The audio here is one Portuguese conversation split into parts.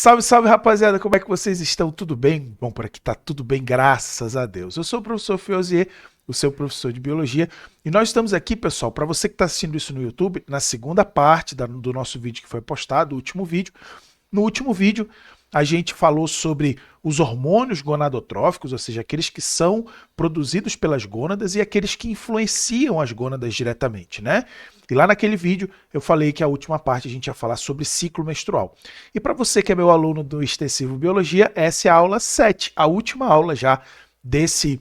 Salve, salve, rapaziada, como é que vocês estão? Tudo bem? Bom, por aqui tá tudo bem, graças a Deus. Eu sou o professor Fiosier, o seu professor de biologia, e nós estamos aqui, pessoal, para você que está assistindo isso no YouTube, na segunda parte do nosso vídeo que foi postado, o último vídeo. No último vídeo, a gente falou sobre os hormônios gonadotróficos, ou seja, aqueles que são produzidos pelas gônadas e aqueles que influenciam as gônadas diretamente, né? E lá naquele vídeo eu falei que a última parte a gente ia falar sobre ciclo menstrual. E para você que é meu aluno do Extensivo Biologia, essa é a aula 7, a última aula já desse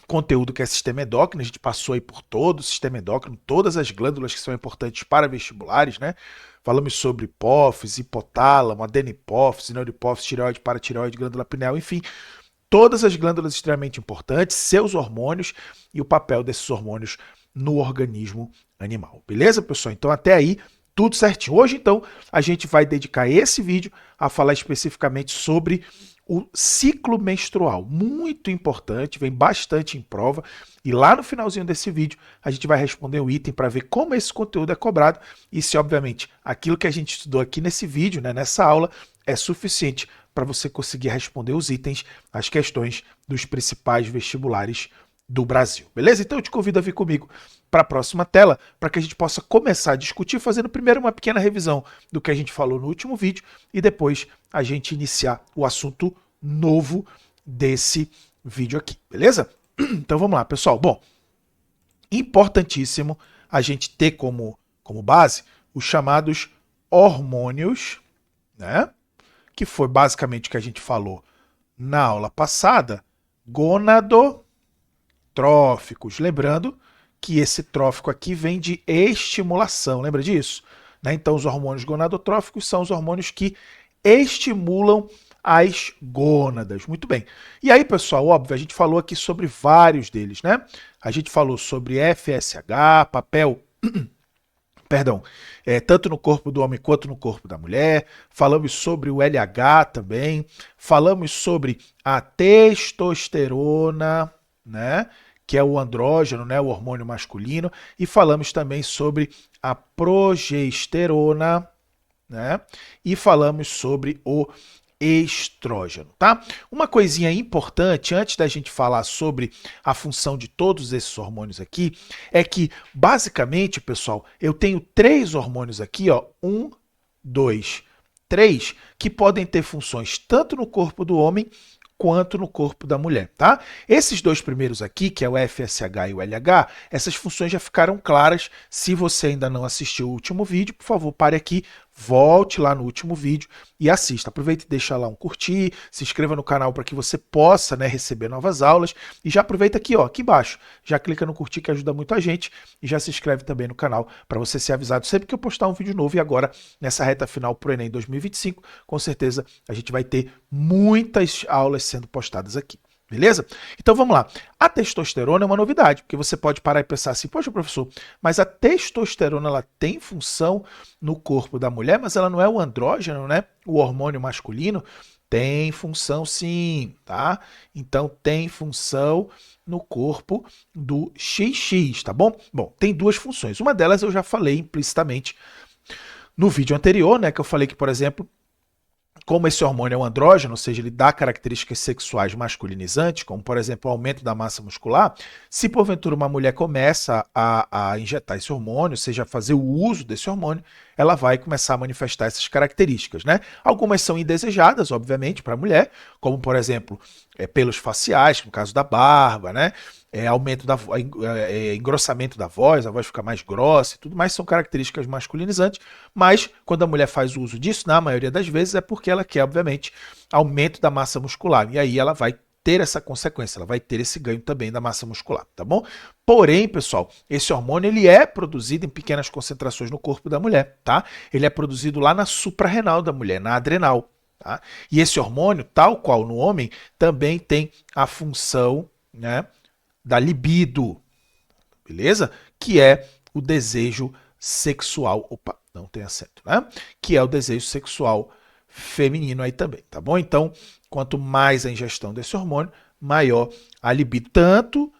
conteúdo que é sistema endócrino. A gente passou aí por todo o sistema endócrino, todas as glândulas que são importantes para vestibulares, né? Falamos sobre hipófise, hipotálamo, adenohipófise, neurohipófise, tireoide, paratireoide, glândula pineal, enfim, todas as glândulas extremamente importantes, seus hormônios e o papel desses hormônios no organismo animal. Beleza, pessoal? Então até aí tudo certinho. Hoje, então, a gente vai dedicar esse vídeo a falar especificamente sobre o ciclo menstrual, muito importante, vem bastante em prova, e lá no finalzinho desse vídeo a gente vai responder o item para ver como esse conteúdo é cobrado e se, obviamente, aquilo que a gente estudou aqui nesse vídeo, né, nessa aula, é suficiente para você conseguir responder os itens, as questões dos principais vestibulares do Brasil. Beleza? Então eu te convido a vir comigo para a próxima tela, para que a gente possa começar a discutir, fazendo primeiro uma pequena revisão do que a gente falou no último vídeo e depois a gente iniciar o assunto novo desse vídeo aqui, beleza? Então vamos lá, pessoal. Bom, importantíssimo a gente ter como base os chamados hormônios, né? Que foi basicamente o que a gente falou na aula passada, gonadotróficos. Lembrando que esse trófico aqui vem de estimulação, lembra disso? Né? Então, os hormônios gonadotróficos são os hormônios que estimulam as gônadas. Muito bem. E aí, pessoal, óbvio, a gente falou aqui sobre vários deles, né? A gente falou sobre FSH, papel, perdão, tanto no corpo do homem quanto no corpo da mulher. Falamos sobre o LH também. Falamos sobre a testosterona, né? Que é o andrógeno, né, o hormônio masculino, e falamos também sobre a progesterona, né, e falamos sobre o estrógeno, tá? Uma coisinha importante, antes da gente falar sobre a função de todos esses hormônios aqui, é que, basicamente, pessoal, eu tenho 3 hormônios aqui, ó, 1, 2, 3, que podem ter funções tanto no corpo do homem quanto no corpo da mulher, tá? Esses 2 primeiros aqui, que é o FSH e o LH, essas funções já ficaram claras. Se você ainda não assistiu o último vídeo, por favor, pare aqui, volte lá no último vídeo e assista. Aproveite e deixa lá um curtir, se inscreva no canal para que você possa, né, receber novas aulas, e já aproveita aqui, ó, aqui embaixo, já clica no curtir que ajuda muito a gente, e já se inscreve também no canal para você ser avisado sempre que eu postar um vídeo novo. E agora, nessa reta final pro Enem 2025, com certeza a gente vai ter muitas aulas sendo postadas aqui. Beleza? Então vamos lá. A testosterona é uma novidade, porque você pode parar e pensar assim, poxa, professor, mas a testosterona ela tem função no corpo da mulher, mas ela não é o andrógeno, né? O hormônio masculino? Tem função sim, tá? Então tem função no corpo do XX, tá bom? Bom, tem 2 funções. Uma delas eu já falei implicitamente no vídeo anterior, né? Que eu falei que, por exemplo, como esse hormônio é um andrógeno, ou seja, ele dá características sexuais masculinizantes, como, por exemplo, o aumento da massa muscular, se porventura uma mulher começa a injetar esse hormônio, ou seja, fazer o uso desse hormônio, ela vai começar a manifestar essas características, né? Algumas são indesejadas, obviamente, para a mulher, como, por exemplo, pelos faciais, no caso da barba, né? Aumento da engrossamento da voz, a voz fica mais grossa e tudo mais, são características masculinizantes, mas quando a mulher faz o uso disso, na maioria das vezes, é porque ela quer, obviamente, aumento da massa muscular, e aí ela vai ter essa consequência, ela vai ter esse ganho também da massa muscular, tá bom? Porém, pessoal, esse hormônio ele é produzido em pequenas concentrações no corpo da mulher, tá? Ele é produzido lá na suprarrenal da mulher, na adrenal, tá? E esse hormônio, tal qual no homem, também tem a função, né, da libido, beleza? Que é o desejo sexual, opa, não tem acento, né? Que é o desejo sexual feminino aí também, tá bom? Então, quanto mais a ingestão desse hormônio, maior a libido, tanto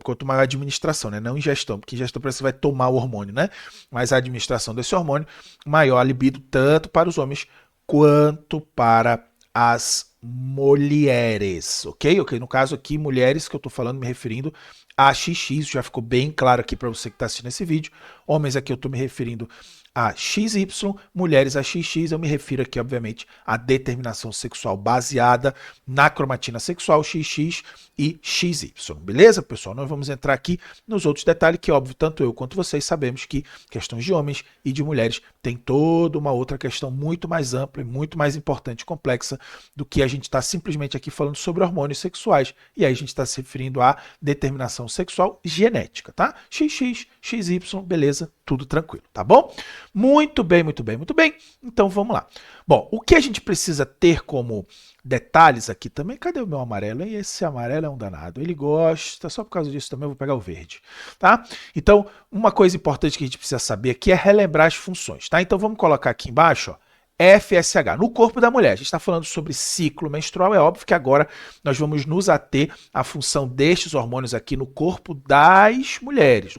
quanto maior a administração, né? Não ingestão, porque ingestão parece que vai tomar o hormônio, né? Mas a administração desse hormônio, maior a libido tanto para os homens quanto para as mulheres, ok? Ok, no caso aqui, mulheres que eu estou falando, me referindo a XX, já ficou bem claro aqui para você que está assistindo esse vídeo. Homens aqui eu estou me referindo a XY, mulheres a XX, eu me refiro aqui, obviamente, à determinação sexual baseada na cromatina sexual XX e XY, beleza, pessoal? Nós vamos entrar aqui nos outros detalhes que, óbvio, tanto eu quanto vocês sabemos que questões de homens e de mulheres tem toda uma outra questão muito mais ampla e muito mais importante e complexa do que a gente está simplesmente aqui falando sobre hormônios sexuais. E aí a gente está se referindo à determinação sexual genética, tá? XX, XY, beleza, tudo tranquilo, tá bom? Muito bem, muito bem, muito bem. Então vamos lá. Bom, o que a gente precisa ter como detalhes aqui também, cadê o meu amarelo? E esse amarelo é um danado, ele gosta, só por causa disso também eu vou pegar o verde, tá? Então, uma coisa importante que a gente precisa saber aqui é relembrar as funções, tá? Então vamos colocar aqui embaixo, ó, FSH, no corpo da mulher. A gente está falando sobre ciclo menstrual, é óbvio que agora nós vamos nos ater à função destes hormônios aqui no corpo das mulheres,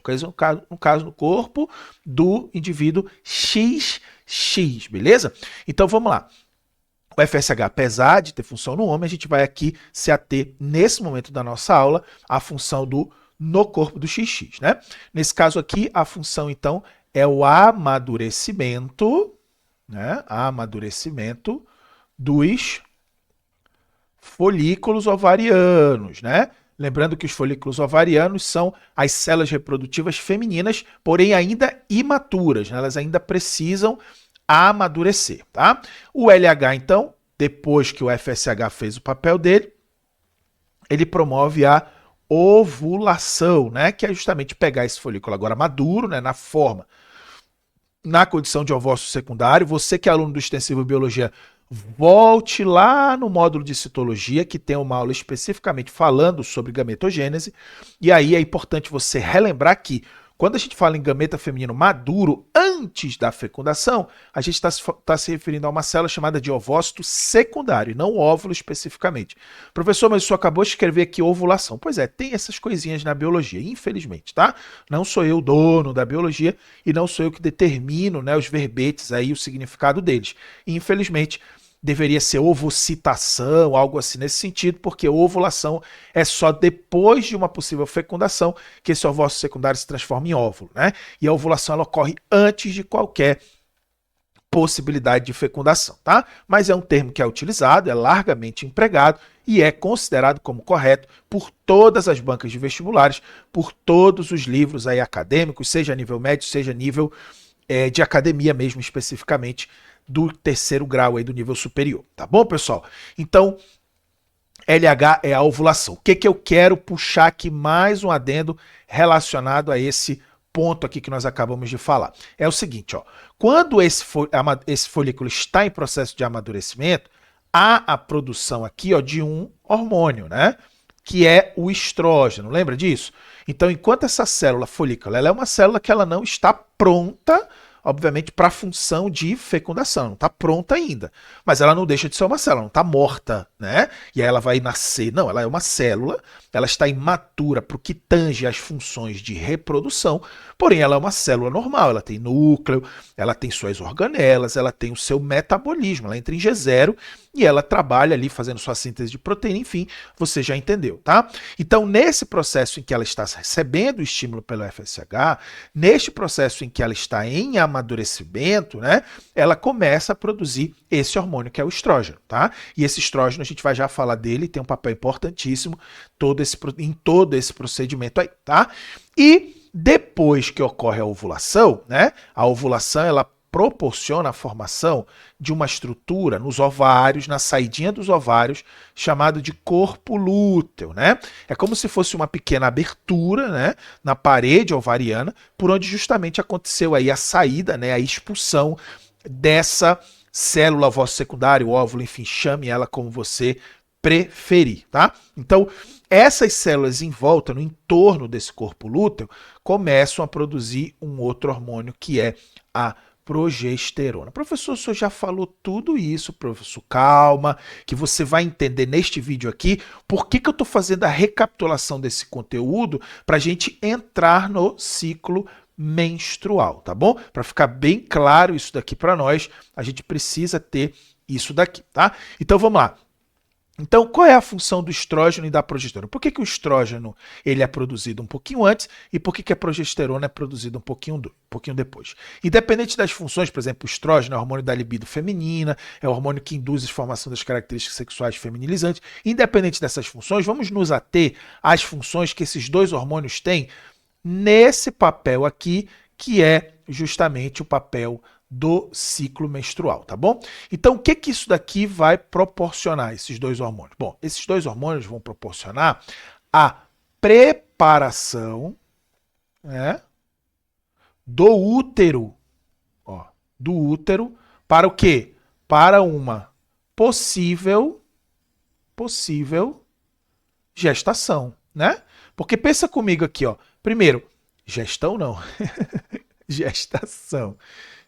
no caso no corpo do indivíduo XX, beleza? Então vamos lá. O FSH, apesar de ter função no homem, a gente vai aqui se ater, nesse momento da nossa aula, à função do no corpo do XX, né? Nesse caso aqui, a função, então, é o amadurecimento, né? Amadurecimento dos folículos ovarianos, né? Lembrando que os folículos ovarianos são as células reprodutivas femininas, porém ainda imaturas, né? Elas ainda precisam amadurecer, tá? O LH, então, depois que o FSH fez o papel dele, ele promove a ovulação, né? Que é justamente pegar esse folículo agora maduro, né? Na condição de ovócito secundário. Você que é aluno do Extensivo Biologia, volte lá no módulo de citologia, que tem uma aula especificamente falando sobre gametogênese. E aí é importante você relembrar que quando a gente fala em gameta feminino maduro, antes da fecundação, a gente está se referindo a uma célula chamada de ovócito secundário, não óvulo especificamente. Professor, mas isso acabou de escrever aqui ovulação. Pois é, tem essas coisinhas na biologia, infelizmente, tá? Não sou eu o dono da biologia e não sou eu que determino, né, os verbetes aí, o significado deles. Infelizmente, deveria ser ovocitação, algo assim nesse sentido, porque ovulação é só depois de uma possível fecundação que esse ovócito secundário se transforma em óvulo, né? E a ovulação ela ocorre antes de qualquer possibilidade de fecundação, tá? Mas é um termo que é utilizado, é largamente empregado e é considerado como correto por todas as bancas de vestibulares, por todos os livros aí acadêmicos, seja a nível médio, seja a nível de academia mesmo, especificamente do terceiro grau aí do nível superior, tá bom, pessoal? Então, LH é a ovulação. O que que eu quero puxar aqui mais um adendo relacionado a esse ponto aqui que nós acabamos de falar? É o seguinte, ó, quando esse folículo está em processo de amadurecimento, há a produção aqui, ó, de um hormônio, né? Que é o estrógeno, lembra disso? Então, enquanto essa célula folículo, ela é uma célula que ela não está pronta, obviamente, para a função de fecundação, não está pronta ainda. Mas ela não deixa de ser uma célula, não está morta, né? E aí ela vai nascer. Não, ela é uma célula, ela está imatura para o que tange as funções de reprodução, porém ela é uma célula normal, ela tem núcleo, ela tem suas organelas, ela tem o seu metabolismo, ela entra em G0 e ela trabalha ali fazendo sua síntese de proteína, enfim, você já entendeu, tá? Então, nesse processo em que ela está recebendo o estímulo pelo FSH, neste processo em que ela está em amadurecimento, né, ela começa a produzir esse hormônio que é o estrógeno, tá? E esse estrógeno, a gente vai já falar dele, tem um papel importantíssimo em todo esse procedimento aí, tá? E depois que ocorre a ovulação, né, a ovulação, ela proporciona a formação de uma estrutura nos ovários, na saidinha dos ovários, chamado de corpo lúteo, né? É como se fosse uma pequena abertura, né, na parede ovariana, por onde justamente aconteceu aí a saída, né, a expulsão dessa célula ovócito secundário, óvulo, enfim, chame ela como você preferir, tá? Então, essas células em volta, no entorno desse corpo lúteo, começam a produzir um outro hormônio que é a progesterona. Professor, o senhor já falou tudo isso, professor, calma, que você vai entender neste vídeo aqui por que eu estou fazendo a recapitulação desse conteúdo para a gente entrar no ciclo menstrual, tá bom? Para ficar bem claro isso daqui para nós, a gente precisa ter isso daqui, tá? Então vamos lá. Então, qual é a função do estrógeno e da progesterona? Por que, que o estrógeno ele é produzido um pouquinho antes e por que, que a progesterona é produzida um pouquinho depois? Independente das funções, por exemplo, o estrógeno é o hormônio da libido feminina, é o hormônio que induz a formação das características sexuais feminilizantes. Independente dessas funções, vamos nos ater às funções que esses dois hormônios têm nesse papel aqui, que é justamente o papel do ciclo menstrual, tá bom? Então, o que que isso daqui vai proporcionar, esses dois hormônios? Bom, esses dois hormônios vão proporcionar a preparação, né, do útero, ó, do útero para o quê? Para uma possível gestação, né? Porque pensa comigo aqui, ó. Primeiro, gestão não. Gestação.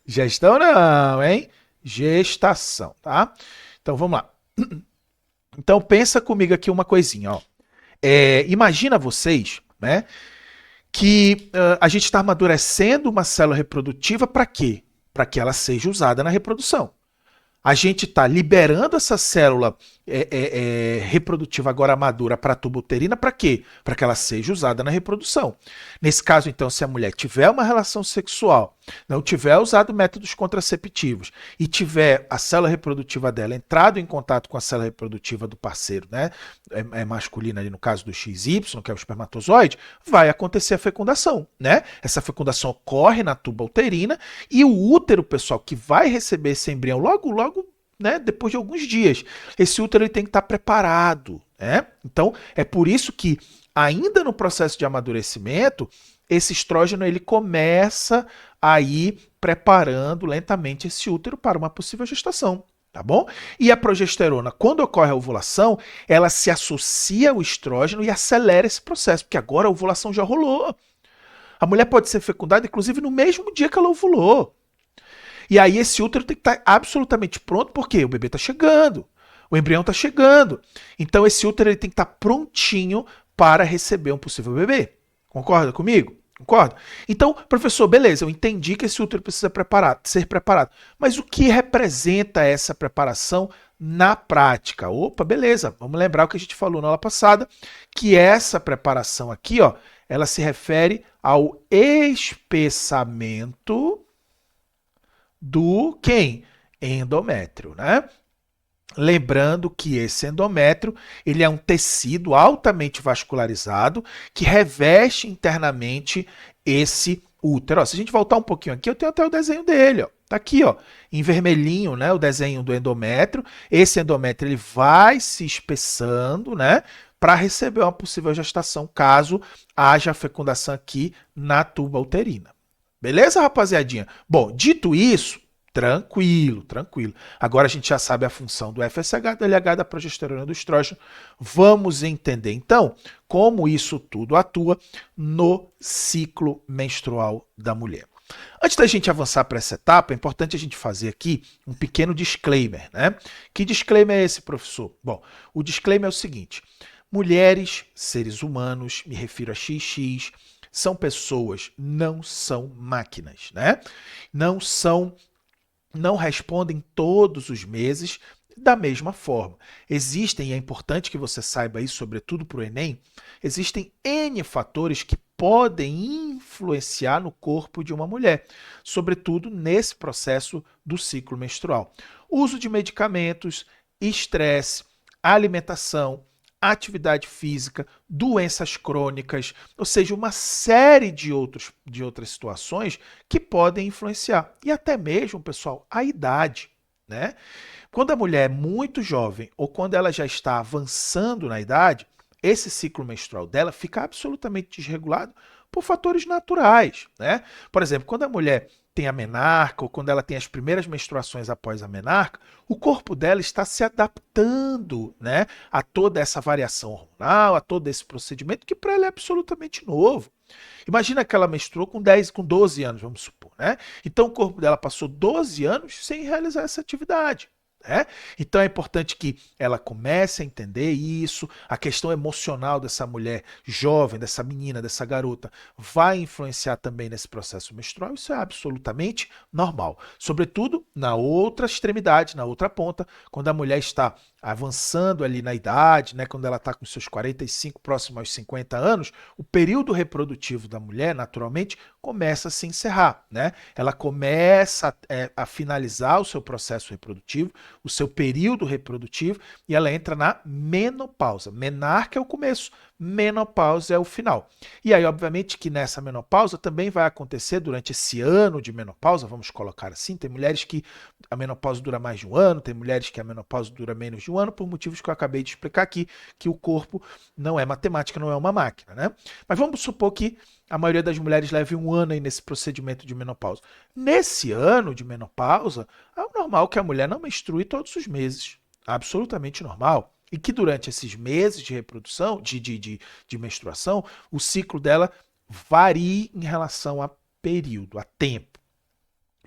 Gestão não, hein? Gestação, tá? Então vamos lá. Então pensa comigo aqui uma coisinha, ó. Imagina vocês, né, que a gente está amadurecendo uma célula reprodutiva para quê? Para que ela seja usada na reprodução. A gente está liberando essa célula reprodutiva agora madura para a tuba uterina para quê? Para que ela seja usada na reprodução. Nesse caso, então, se a mulher tiver uma relação sexual, não tiver usado métodos contraceptivos e tiver a célula reprodutiva dela entrado em contato com a célula reprodutiva do parceiro, né, masculina ali no caso do XY, que é o espermatozoide, vai acontecer a fecundação, né? Essa fecundação ocorre na tuba uterina e o útero, pessoal, que vai receber esse embrião logo, né, depois de alguns dias, esse útero ele tem que estar preparado, né? Então, é por isso que ainda no processo de amadurecimento, esse estrógeno ele começa a ir preparando lentamente esse útero para uma possível gestação, tá bom? E a progesterona, quando ocorre a ovulação, ela se associa ao estrógeno e acelera esse processo, porque agora a ovulação já rolou. A mulher pode ser fecundada, inclusive, no mesmo dia que ela ovulou. E aí esse útero tem que estar absolutamente pronto, porque o bebê está chegando, o embrião está chegando. Então esse útero ele tem que estar prontinho para receber um possível bebê. Concorda comigo? Concorda? Então, professor, beleza, eu entendi que esse útero precisa ser preparado. Mas o que representa essa preparação na prática? Opa, beleza, vamos lembrar o que a gente falou na aula passada, que essa preparação aqui, ó, ela se refere ao espessamento do quem? Endométrio, né? Lembrando que esse endométrio ele é um tecido altamente vascularizado que reveste internamente esse útero. Ó, se a gente voltar um pouquinho aqui, eu tenho até o desenho dele. Ó. Tá aqui, ó, em vermelhinho, né, o desenho do endométrio. Esse endométrio ele vai se espessando, né, para receber uma possível gestação, caso haja fecundação aqui na tuba uterina. Beleza, rapaziadinha? Bom, dito isso, tranquilo. Agora a gente já sabe a função do FSH, do LH, da progesterona e do estrógeno. Vamos entender, então, como isso tudo atua no ciclo menstrual da mulher. Antes da gente avançar para essa etapa, é importante a gente fazer aqui um pequeno disclaimer, né? Que disclaimer é esse, professor? Bom, o disclaimer é o seguinte: mulheres, seres humanos, me refiro a XX, são pessoas, não são máquinas, né? Não respondem todos os meses da mesma forma. Existem, e é importante que você saiba isso, sobretudo para o Enem, existem N fatores que podem influenciar no corpo de uma mulher, sobretudo nesse processo do ciclo menstrual. Uso de medicamentos, estresse, alimentação, atividade física, doenças crônicas, ou seja, uma série de outras situações que podem influenciar. E até mesmo, pessoal, a idade, né? Quando a mulher é muito jovem ou quando ela já está avançando na idade, esse ciclo menstrual dela fica absolutamente desregulado por fatores naturais, né? Por exemplo, quando a mulher tem a menarca ou quando ela tem as primeiras menstruações após a menarca, o corpo dela está se adaptando, né, a toda essa variação hormonal, a todo esse procedimento que para ela é absolutamente novo. Imagina que ela menstruou com 12 anos, vamos supor, né? Então o corpo dela passou 12 anos sem realizar essa atividade. né? Então é importante que ela comece a entender isso, a questão emocional dessa mulher jovem, dessa menina, dessa garota, vai influenciar também nesse processo menstrual, isso é absolutamente normal. Sobretudo na outra extremidade, na outra ponta, quando a mulher está avançando ali na idade, né, quando ela está com seus 45, próximo aos 50 anos, o período reprodutivo da mulher, naturalmente, começa a se encerrar, né? Ela começa a finalizar o seu processo reprodutivo, o seu período reprodutivo, e ela entra na menopausa. Menarca é o começo, menopausa é o final. E aí, obviamente, que nessa menopausa também vai acontecer durante esse ano de menopausa, vamos colocar assim, tem mulheres que a menopausa dura mais de um ano, tem mulheres que a menopausa dura menos de um ano, por motivos que eu acabei de explicar aqui, que o corpo não é matemática, não é uma máquina, né? Mas vamos supor que a maioria das mulheres leve um ano aí nesse procedimento de menopausa. Nesse ano de menopausa, é normal que a mulher não menstrue todos os meses. Absolutamente normal. E que durante esses meses de reprodução, de menstruação, o ciclo dela varie em relação a período, a tempo.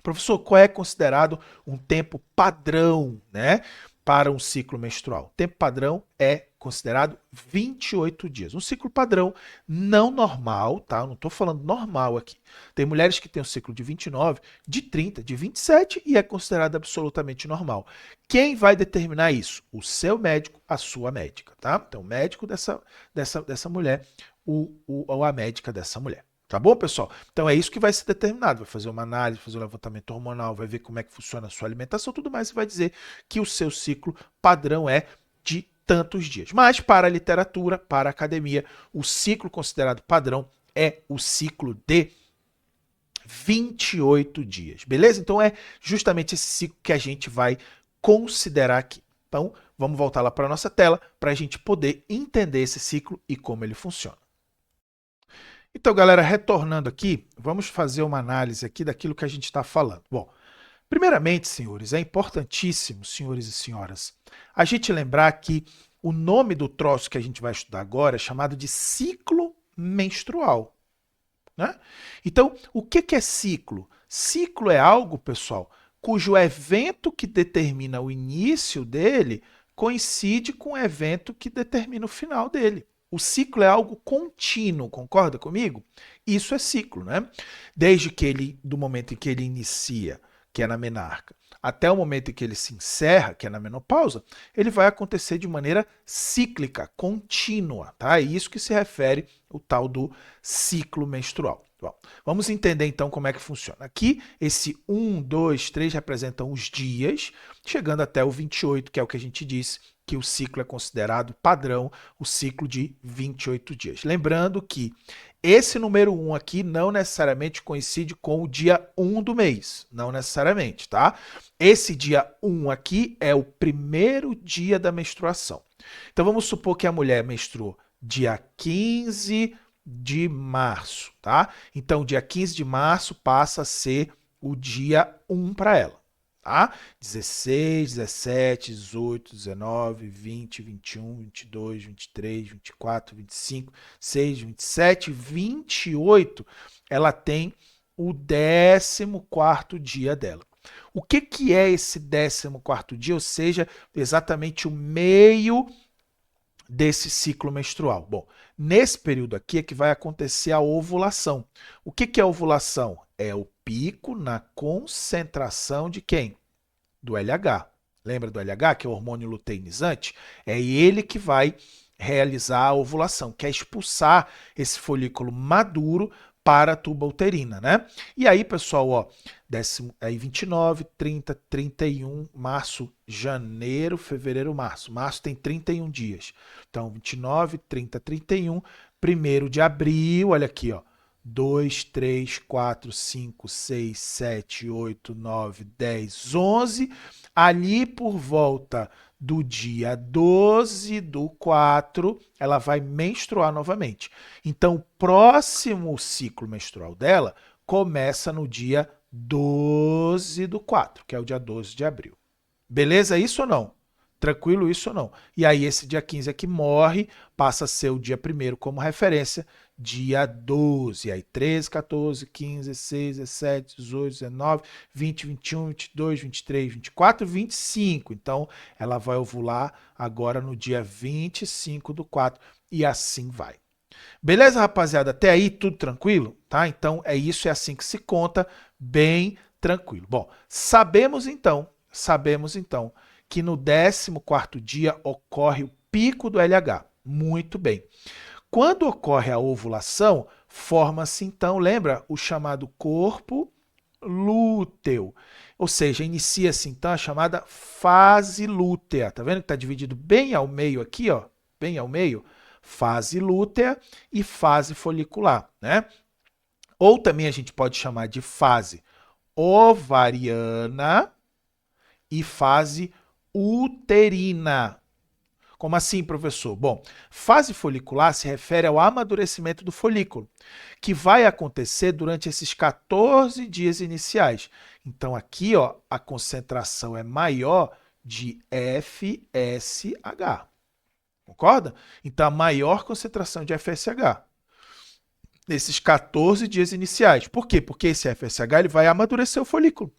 Professor, qual é considerado um tempo padrão, né, para um ciclo menstrual? O tempo padrão é considerado 28 dias. Um ciclo padrão não normal, tá? Eu não estou falando normal aqui. Tem mulheres que têm um ciclo de 29, de 30, de 27 e é considerado absolutamente normal. Quem vai determinar isso? O seu médico, a sua médica, tá? Então, o médico dessa mulher, ou a médica dessa mulher. Tá bom, pessoal? Então é isso que vai ser determinado. Vai fazer uma análise, fazer um levantamento hormonal, vai ver como é que funciona a sua alimentação, tudo mais, e vai dizer que o seu ciclo padrão é de tantos dias. Mas para a literatura, para a academia, o ciclo considerado padrão é o ciclo de 28 dias. Beleza? Então é justamente esse ciclo que a gente vai considerar aqui. Então, vamos voltar lá para a nossa tela para a gente poder entender esse ciclo e como ele funciona. Então, galera, retornando aqui, vamos fazer uma análise aqui daquilo que a gente está falando. Bom, primeiramente, senhores, é importantíssimo, senhores e senhoras, a gente lembrar que o nome do troço que a gente vai estudar agora é chamado de ciclo menstrual, né? Então, o que é ciclo? Ciclo é algo, pessoal, cujo evento que determina o início dele coincide com o evento que determina o final dele. O ciclo é algo contínuo, concorda comigo? Isso é ciclo, né? Desde que do momento em que ele inicia, que é na menarca, até o momento em que ele se encerra, que é na menopausa, ele vai acontecer de maneira cíclica, contínua, tá? É isso que se refere o tal do ciclo menstrual. Bom, vamos entender então como é que funciona. Aqui, esse 1, 2, 3 representam os dias, chegando até o 28, que é o que a gente disse, que o ciclo é considerado padrão, o ciclo de 28 dias. Lembrando que esse número 1 aqui não necessariamente coincide com o dia 1 do mês, não necessariamente, tá? Esse dia 1 aqui é o primeiro dia da menstruação. Então vamos supor que a mulher menstruou dia 15 de março, tá? Então dia 15 de março passa a ser o dia 1 para ela. Tá? 16, 17, 18, 19, 20, 21, 22, 23, 24, 25, 6, 27, 28, ela tem o 14º dia dela. O que é esse 14º dia? Ou seja, exatamente o meio desse ciclo menstrual. Bom, nesse período aqui é que vai acontecer a ovulação. O que é a ovulação? É o pico na concentração de quem? Do LH. Lembra do LH, que é o hormônio luteinizante? É ele que vai realizar a ovulação, que é expulsar esse folículo maduro para a tuba uterina, né? E aí, pessoal, ó, 29, 30, 31, março, janeiro, fevereiro, março. Março tem 31 dias. Então, 29, 30, 31, 1º de abril, olha aqui, ó. 2, 3, 4, 5, 6, 7, 8, 9, 10, 11. Ali por volta do dia 12 do 4, ela vai menstruar novamente. Então, o próximo ciclo menstrual dela começa no dia 12 do 4, que é o dia 12 de abril. Beleza isso ou não? Tranquilo isso ou não? E aí esse dia 15 é que morre, passa a ser o dia 1º como referência, dia 12. E aí 13, 14, 15, 16, 17, 18, 19, 20, 21, 22, 23, 24, 25. Então ela vai ovular agora no dia 25/4 e assim vai. Beleza, rapaziada? Até aí tudo tranquilo? Tá? Então é isso, é assim que se conta, bem tranquilo. Bom, sabemos então que no 14º dia ocorre o pico do LH. Muito bem. Quando ocorre a ovulação, forma-se então, lembra, o chamado corpo lúteo. Ou seja, inicia-se então a chamada fase lútea. Tá vendo que está dividido bem ao meio aqui, ó? Bem ao meio. Fase lútea e fase folicular, né? Ou também a gente pode chamar de fase ovariana e fase uterina. Como assim, professor? Bom, fase folicular se refere ao amadurecimento do folículo, que vai acontecer durante esses 14 dias iniciais. Então aqui, ó, a concentração é maior de FSH. Concorda? Então a maior concentração de FSH nesses 14 dias iniciais. Por quê? Porque esse FSH ele vai amadurecer o folículo.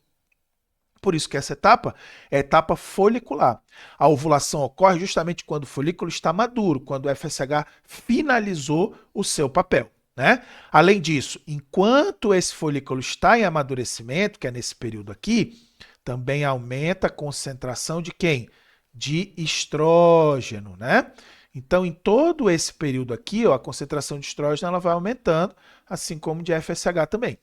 Por isso que essa etapa é a etapa folicular. A ovulação ocorre justamente quando o folículo está maduro, quando o FSH finalizou o seu papel, né? Além disso, enquanto esse folículo está em amadurecimento, que é nesse período aqui, também aumenta a concentração de quem? De estrógeno, né? Então, em todo esse período aqui, ó, a concentração de estrógeno ela vai aumentando, assim como de FSH também.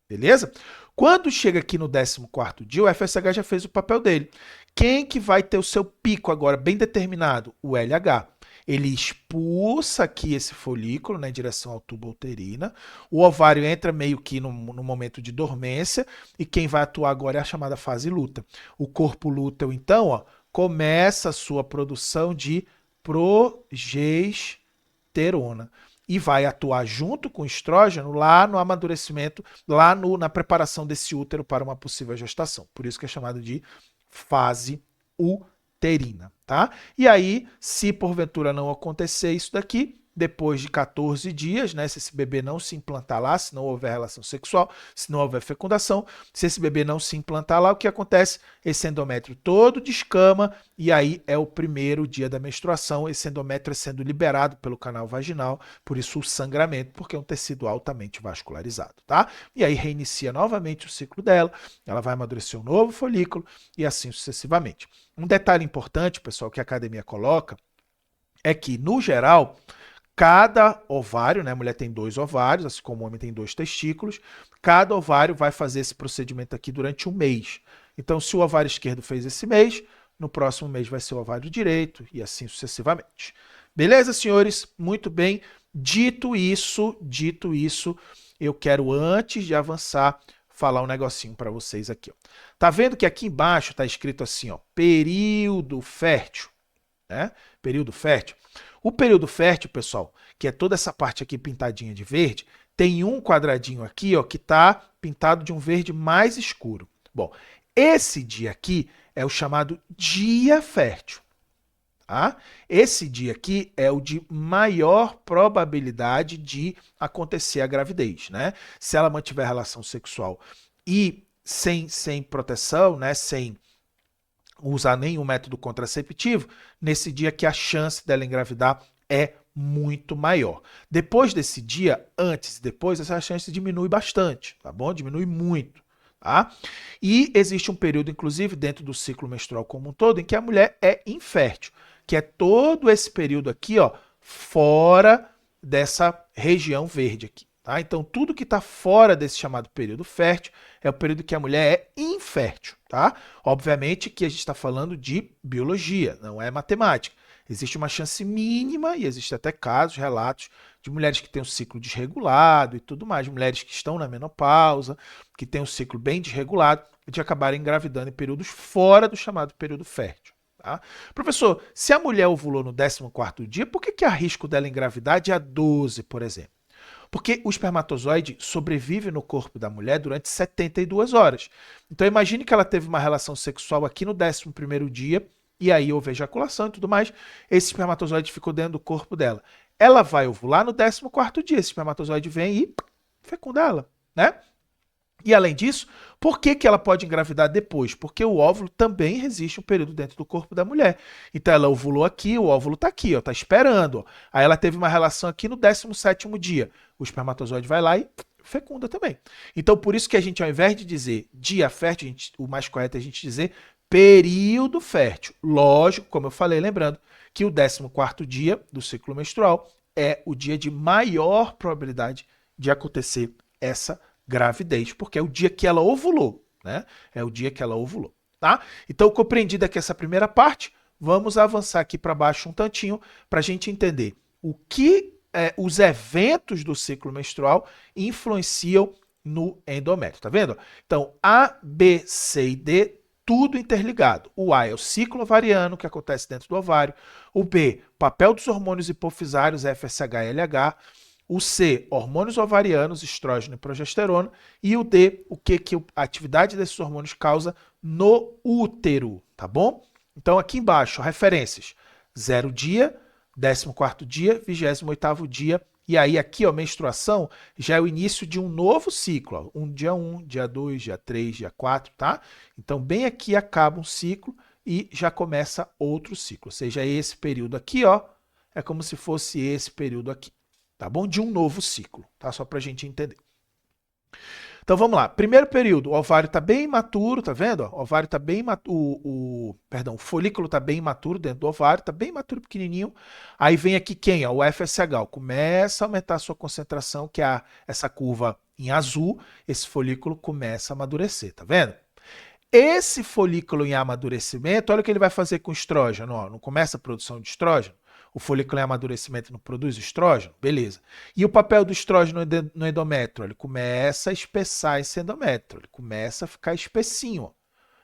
Beleza? Quando chega aqui no 14º dia, o FSH já fez o papel dele. Quem que vai ter o seu pico agora bem determinado? O LH. Ele expulsa aqui esse folículo, né, em direção ao tubo uterino. O ovário entra meio que no momento de dormência e quem vai atuar agora é a chamada fase lútea. O corpo lúteo, então, ó, começa a sua produção de progesterona e vai atuar junto com o estrógeno lá no amadurecimento, lá na preparação desse útero para uma possível gestação. Por isso que é chamado de fase uterina, tá? E aí, se porventura não acontecer isso daqui, depois de 14 dias, né, se esse bebê não se implantar lá, se não houver relação sexual, se não houver fecundação, se esse bebê não se implantar lá, o que acontece? Esse endométrio todo descama e aí é o 1º dia da menstruação, esse endométrio é sendo liberado pelo canal vaginal, por isso o sangramento, porque é um tecido altamente vascularizado, tá? E aí reinicia novamente o ciclo dela, ela vai amadurecer um novo folículo e assim sucessivamente. Um detalhe importante, pessoal, que a academia coloca, é que, no geral, cada ovário, né, a mulher tem 2 ovários, assim como o homem tem 2 testículos, cada ovário vai fazer esse procedimento aqui durante um mês. Então, se o ovário esquerdo fez esse mês, no próximo mês vai ser o ovário direito e assim sucessivamente. Beleza, senhores? Muito bem. Dito isso, eu quero, antes de avançar, falar um negocinho para vocês aqui. Ó. Tá vendo que aqui embaixo está escrito assim, ó, período fértil, né? Período fértil. O período fértil, pessoal, que é toda essa parte aqui pintadinha de verde, tem um quadradinho aqui, ó, que está pintado de um verde mais escuro. Bom, esse dia aqui é o chamado dia fértil. Tá? Esse dia aqui é o de maior probabilidade de acontecer a gravidez, né? Se ela mantiver relação sexual e sem proteção, né? Sem usar nenhum método contraceptivo, nesse dia que a chance dela engravidar é muito maior. Depois desse dia, antes e depois, essa chance diminui bastante, tá bom? Diminui muito, tá? E existe um período, inclusive, dentro do ciclo menstrual como um todo, em que a mulher é infértil, que é todo esse período aqui, ó, fora dessa região verde aqui. Tá? Então, tudo que está fora desse chamado período fértil é o período que a mulher é infértil. Tá? Obviamente que a gente está falando de biologia, não é matemática. Existe uma chance mínima, e existe até casos, relatos, de mulheres que têm um ciclo desregulado e tudo mais, mulheres que estão na menopausa, que têm um ciclo bem desregulado, de acabarem engravidando em períodos fora do chamado período fértil. Tá? Professor, se a mulher ovulou no 14º dia, por que há risco dela engravidar dia 12, por exemplo? Porque o espermatozoide sobrevive no corpo da mulher durante 72 horas. Então imagine que ela teve uma relação sexual aqui no 11º dia e aí houve ejaculação e tudo mais, esse espermatozoide ficou dentro do corpo dela. Ela vai ovular no 14º dia, esse espermatozoide vem e fecunda ela, né? E além disso, por que ela pode engravidar depois? Porque o óvulo também resiste um período dentro do corpo da mulher. Então ela ovulou aqui, o óvulo está aqui, está esperando. Ó. Aí ela teve uma relação aqui no 17º dia. O espermatozoide vai lá e fecunda também. Então por isso que a gente, ao invés de dizer dia fértil, o mais correto é a gente dizer período fértil. Lógico, como eu falei, lembrando que o 14º dia do ciclo menstrual é o dia de maior probabilidade de acontecer essa gravidez, porque é o dia que ela ovulou, né? É o dia que ela ovulou, tá? Então, compreendida aqui essa primeira parte, vamos avançar aqui para baixo um tantinho para a gente entender o que os eventos do ciclo menstrual influenciam no endométrio, tá vendo? Então, A, B, C e D, tudo interligado. O A é o ciclo ovariano que acontece dentro do ovário, o B, papel dos hormônios hipofisários, FSH e LH, o C, hormônios ovarianos, estrógeno e progesterona. E o D, o que a atividade desses hormônios causa no útero, tá bom? Então aqui embaixo, referências. 0 dia, 14º dia, 28º dia. E aí aqui, ó, menstruação, já é o início de um novo ciclo. Ó. Dia 1, dia 2, dia 3, dia 4, tá? Então bem aqui acaba um ciclo e já começa outro ciclo. Ou seja, esse período aqui, ó, é como se fosse esse período aqui. Tá bom? De um novo ciclo, tá? Só para a gente entender. Então vamos lá. Primeiro período, o ovário está bem imaturo, tá vendo? O ovário está bem imaturo, o folículo está bem imaturo dentro do ovário, está bem imaturo, pequenininho. Aí vem aqui quem? O FSH. Começa a aumentar a sua concentração, que é essa curva em azul. Esse folículo começa a amadurecer, tá vendo? Esse folículo em amadurecimento, olha o que ele vai fazer com o estrógeno. Ó, não começa a produção de estrógeno? O folículo em amadurecimento não produz estrógeno? Beleza. E o papel do estrógeno no endométrio? Ele começa a espessar esse endométrio. Ele começa a ficar espessinho. Ó.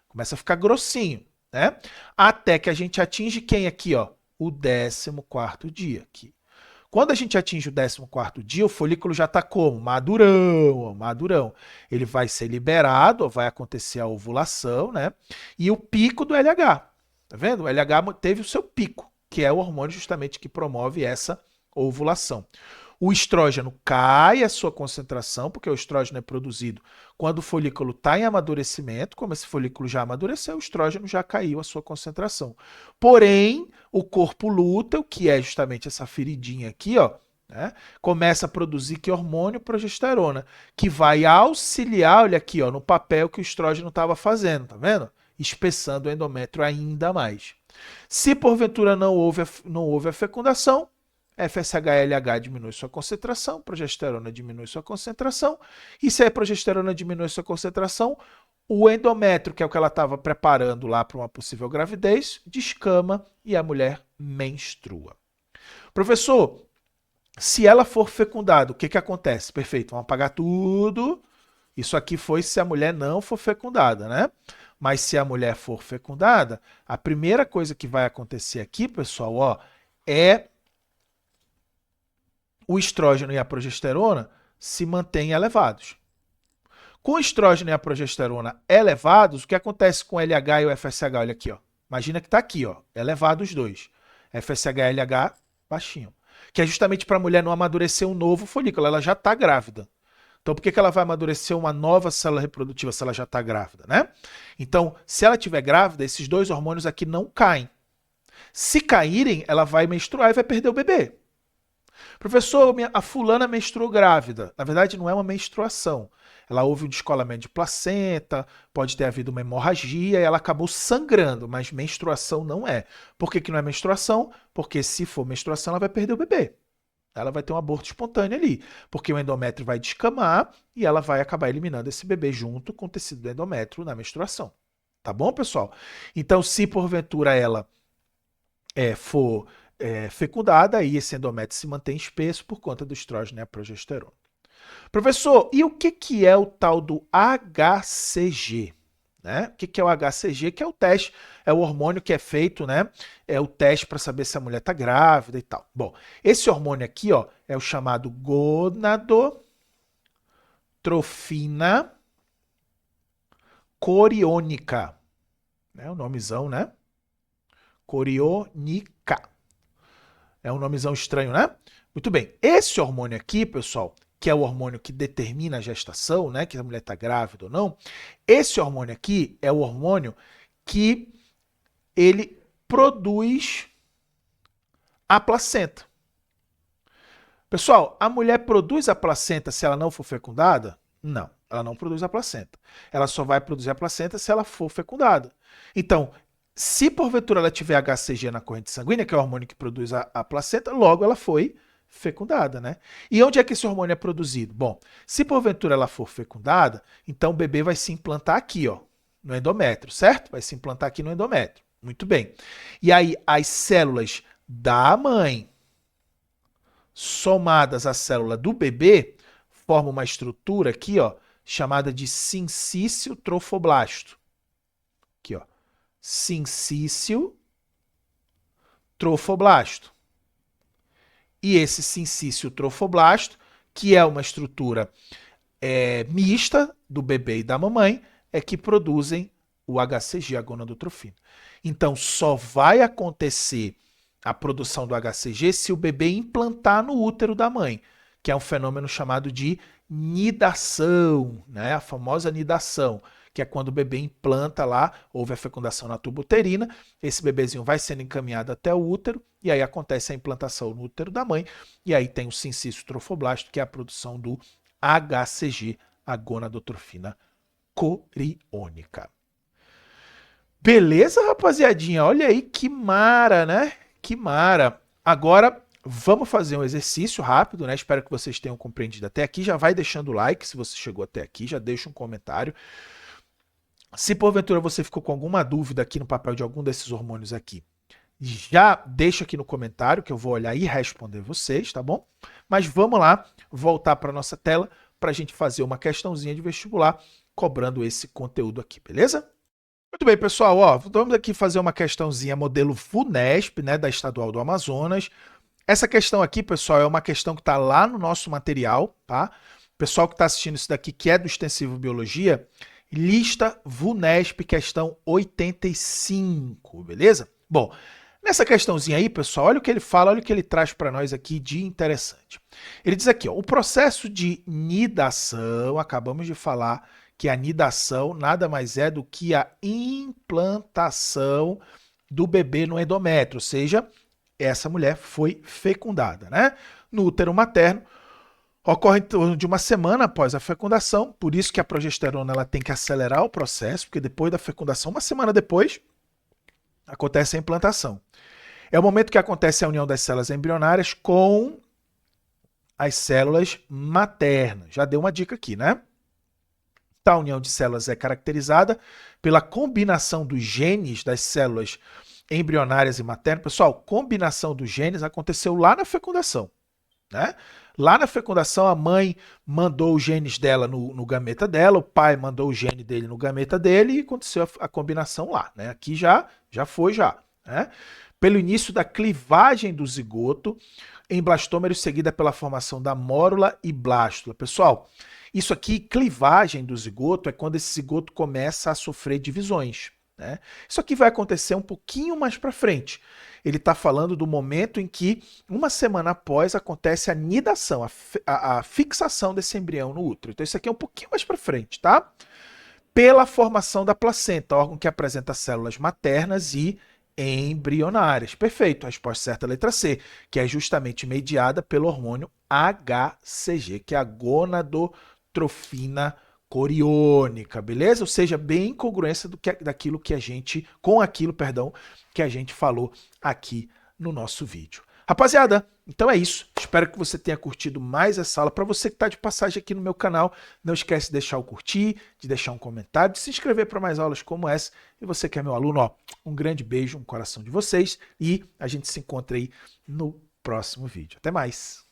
Começa a ficar grossinho. Né? Até que a gente atinge quem aqui? Ó? O 14º dia. Aqui. Quando a gente atinge o 14º dia, o folículo já está como? Madurão, ó, madurão. Ele vai ser liberado, ó, vai acontecer a ovulação, né? E o pico do LH. Tá vendo? O LH teve o seu pico, que é o hormônio justamente que promove essa ovulação. O estrógeno cai a sua concentração, porque o estrógeno é produzido quando o folículo está em amadurecimento. Como esse folículo já amadureceu, o estrógeno já caiu a sua concentração. Porém, o corpo lúteo, que é justamente essa feridinha aqui, ó, né, começa a produzir que hormônio? Progesterona, que vai auxiliar, olha aqui, ó, no papel que o estrógeno estava fazendo, tá vendo? Espessando o endométrio ainda mais. Se porventura não houve a fecundação, FSH-LH diminui sua concentração, progesterona diminui sua concentração, e se a progesterona diminui sua concentração, o endométrio, que é o que ela estava preparando lá para uma possível gravidez, descama e a mulher menstrua. Professor, se ela for fecundada, o que acontece? Perfeito, vamos apagar tudo. Isso aqui foi se a mulher não for fecundada, né? Mas se a mulher for fecundada, a primeira coisa que vai acontecer aqui, pessoal, ó, é o estrógeno e a progesterona se mantêm elevados. Com o estrógeno e a progesterona elevados, o que acontece com o LH e o FSH? Olha aqui, ó. Imagina que está aqui, ó, elevado os dois. FSH e LH baixinho. Que é justamente para a mulher não amadurecer um novo folículo, ela já está grávida. Então, por que ela vai amadurecer uma nova célula reprodutiva se ela já está grávida, né? Então, se ela estiver grávida, esses dois hormônios aqui não caem. Se caírem, ela vai menstruar e vai perder o bebê. Professor, a fulana menstruou grávida. Na verdade, não é uma menstruação. Ela houve um descolamento de placenta, pode ter havido uma hemorragia e ela acabou sangrando, mas menstruação não é. Por que não é menstruação? Porque se for menstruação, ela vai perder o bebê. Ela vai ter um aborto espontâneo ali, porque o endométrio vai descamar e ela vai acabar eliminando esse bebê junto com o tecido do endométrio na menstruação. Tá bom, pessoal? Então, se porventura ela for fecundada, aí esse endométrio se mantém espesso por conta do estrógeno e a progesterona. Professor, e o que é o tal do HCG? Né? O que é o HCG? Que é o teste, é o hormônio que é feito, né? É o teste para saber se a mulher está grávida e tal. Bom, esse hormônio aqui, ó, é o chamado gonadotrofina coriônica. É o nomezão, né? coriônica. É um nomezão estranho, né? Muito bem. Esse hormônio aqui, pessoal, que é o hormônio que determina a gestação, né? Que a mulher está grávida ou não. Esse hormônio aqui é o hormônio que ele produz a placenta. Pessoal, a mulher produz a placenta se ela não for fecundada? Não, ela não produz a placenta. Ela só vai produzir a placenta se ela for fecundada. Então, se porventura ela tiver HCG na corrente sanguínea, que é o hormônio que produz a placenta, logo ela foi fecundada, né? E onde é que esse hormônio é produzido? Bom, se porventura ela for fecundada, então o bebê vai se implantar aqui, ó, no endométrio, certo? Vai se implantar aqui no endométrio. Muito bem. E aí as células da mãe somadas à célula do bebê, formam uma estrutura aqui, ó, chamada de sincício trofoblasto. Aqui, ó. Sincício trofoblasto. E esse sincício trofoblasto, que é uma estrutura mista do bebê e da mamãe, é que produzem o HCG, a gonadotrofina. Então, só vai acontecer a produção do HCG se o bebê implantar no útero da mãe, que é um fenômeno chamado de nidação, né? A famosa nidação, que é quando o bebê implanta lá, houve a fecundação na tuba uterina, esse bebezinho vai sendo encaminhado até o útero, e aí acontece a implantação no útero da mãe, e aí tem o sincício trofoblasto, que é a produção do HCG, a gonadotrofina coriônica. Beleza, rapaziadinha? Olha aí que mara, né? Que mara. Agora, vamos fazer um exercício rápido, né? Espero que vocês tenham compreendido até aqui. Já vai deixando o like se você chegou até aqui, já deixa um comentário. Se porventura você ficou com alguma dúvida aqui no papel de algum desses hormônios aqui, já deixa aqui no comentário que eu vou olhar e responder vocês, tá bom? Mas vamos lá, voltar para a nossa tela para a gente fazer uma questãozinha de vestibular cobrando esse conteúdo aqui, beleza? Muito bem, pessoal, ó, vamos aqui fazer uma questãozinha modelo FUNESP, né, da Estadual do Amazonas. Essa questão aqui, pessoal, é uma questão que está lá no nosso material, tá? O pessoal que está assistindo isso daqui, que é do Extensivo Biologia, lista VUNESP, questão 85, beleza? Bom, nessa questãozinha aí, pessoal, olha o que ele fala, olha o que ele traz para nós aqui de interessante. Ele diz aqui, ó, o processo de nidação, acabamos de falar que a nidação nada mais é do que a implantação do bebê no endométrio, ou seja, essa mulher foi fecundada, né? No útero materno, ocorre em torno de uma semana após a fecundação, por isso que a progesterona ela tem que acelerar o processo, porque depois da fecundação, uma semana depois, acontece a implantação. É o momento que acontece a união das células embrionárias com as células maternas. Já deu uma dica aqui, né? A união de células é caracterizada pela combinação dos genes das células embrionárias e maternas. Pessoal, combinação dos genes aconteceu lá na fecundação, né? Lá na fecundação, a mãe mandou os genes dela no gameta dela, o pai mandou o gene dele no gameta dele e aconteceu a combinação lá, né? Aqui já foi, né? Pelo início da clivagem do zigoto em blastômeros, seguida pela formação da mórula e blástula. Pessoal, isso aqui, clivagem do zigoto, é quando esse zigoto começa a sofrer divisões, né? Isso aqui vai acontecer um pouquinho mais para frente. Ele está falando do momento em que, uma semana após, acontece a nidação, a fixação desse embrião no útero. Então isso aqui é um pouquinho mais para frente, tá? Pela formação da placenta, órgão que apresenta células maternas e embrionárias. Perfeito, a resposta certa é a letra C, que é justamente mediada pelo hormônio HCG, que é a gonadotrofina coriônica, beleza? Ou seja, bem incongruência daquilo que a gente, com aquilo, perdão, que a gente falou aqui no nosso vídeo. Rapaziada, então é isso. Espero que você tenha curtido mais essa aula. Para você que está de passagem aqui no meu canal, não esquece de deixar o curtir, de deixar um comentário, de se inscrever para mais aulas como essa. E você que é meu aluno, ó, um grande beijo, um coração de vocês e a gente se encontra aí no próximo vídeo. Até mais!